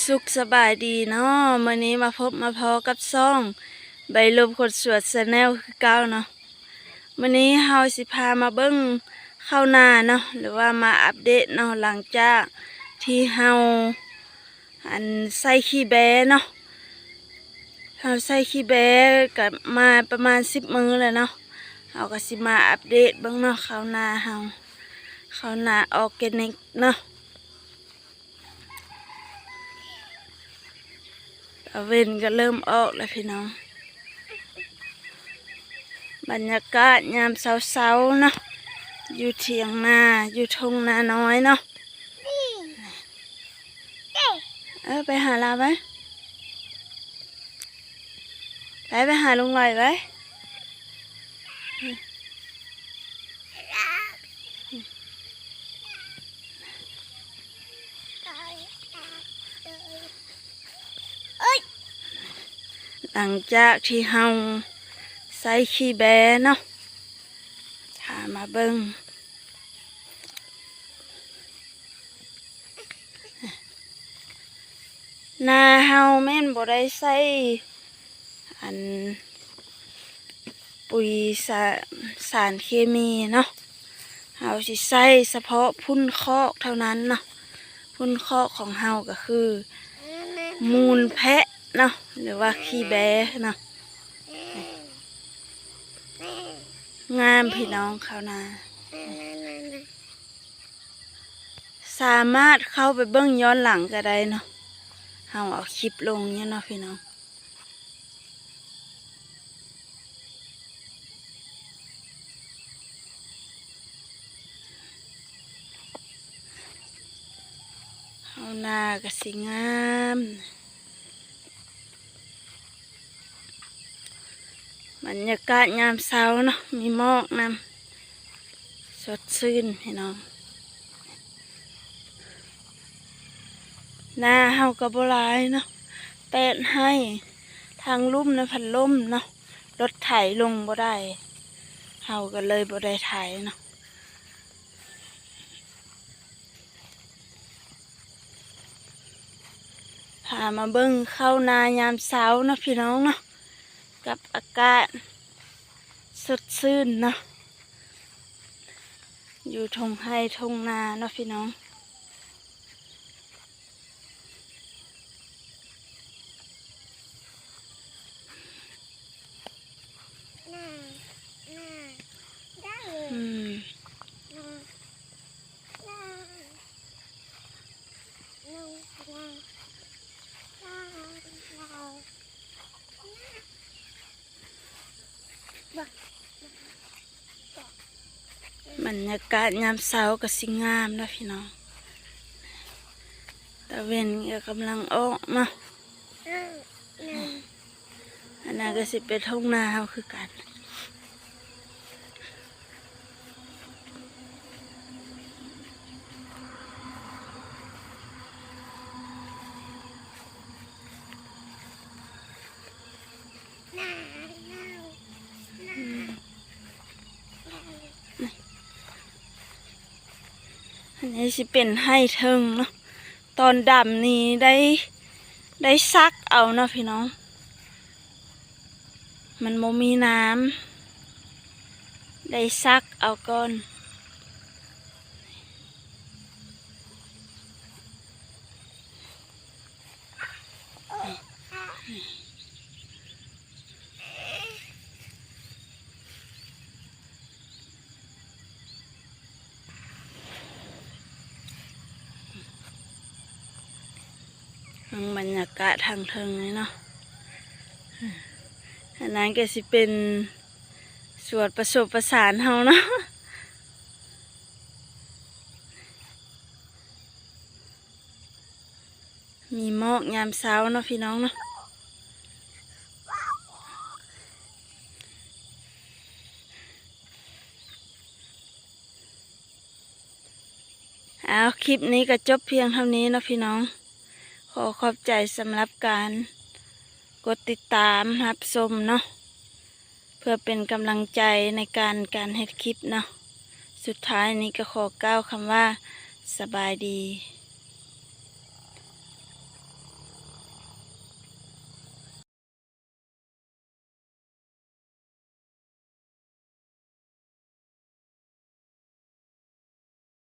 สุขสบายดีเนาะมื้อนี้มาพบมาพอกับซ่องใบลมคนสวดชาแนลคือเก่าเนาะมื้อนี้เฮาสิพามาเบิ่งข้าวนาเนาะหรือว่ามาอัปเดตเนาะหลังจากที่เฮาใส่ขี้แบเนาะเฮาใส่ขี้แบก็มาประมาณ10 มื้อแล้วเนาะเฮาก็สิมาอัปเดตเบิ่งเนาะข้าวนาเฮาข้าวนาออร์แกนิกเนาะเว้นก็เริ่มออกแล้วพี่น้องบรรยากาศยามเช้าๆเนาะอยู่เถียงนาอยู่ทุ่งนาน้อยเนาะไปหาลาไหมไปหาลุงลอยไว้หลังจากที่เฮาใส่ขี้แบเนาะถามาเบิ่งนาเฮาแม่นบ่ได้ใส่ปุ๋ยสารเคมีเนาะเฮาสิใส่เฉพาะพุ่นคอกเท่านั้นเนาะพุ่นคอกของเฮาก็คือมูลแพะเนาะหรือว่าขี้แบเนาะงามพี่น้องเขานาสามารถเข้าไปเบิ่งย้อนหลังก็ได้เนาะเฮาเอาคลิปลงเนี่ยเนาะพี่น้องเขานาก็สิงามบรรยากาศยามเช้าเนาะมีหมอกนำสดชื่นพี่น้องนาเฮาก็บ่หลายเนาะแปดให้ทางลุ่มนะพันล่มเนาะรถไถลงบ่ได้เฮาก็เลยบ่ได้ไถเนาะพามาเบิ่งเข้านายามเช้าเนาะพี่น้องเนาะกับอากาศสดชื่นเนาะอยู่ทงไร่ทงนาเนาะพี่น้องบรรยากาศยามเช้าก็สิงามนะพี่น้องตะเวนก็กำลังออกเนาะอันนั้นก็สิเป็นทุ่งนาเฮาคือกันอันนี้สิเป็นให้เทิงเนาะตอนดำนี้ได้ซักเอาเนาะพี่น้องมันโมมีน้ำได้ซักเอาก่อนบรรยากาศทางเทิงเลยเนาะอันนั้นก็สิเป็นสวนประสบประสานเฮาเนาะมีหมอกยามเช้าเนาะพี่น้องเนาะเอาคลิปนี้ก็จบเพียงเท่านี้เนาะพี่น้องขอขอบใจสำหรับการกดติดตามรับชมเนาะเพื่อเป็นกำลังใจในการเฮ็ดคลิปเนาะสุดท้ายนี้ก็ขอกล่าวคำว่าสบายดี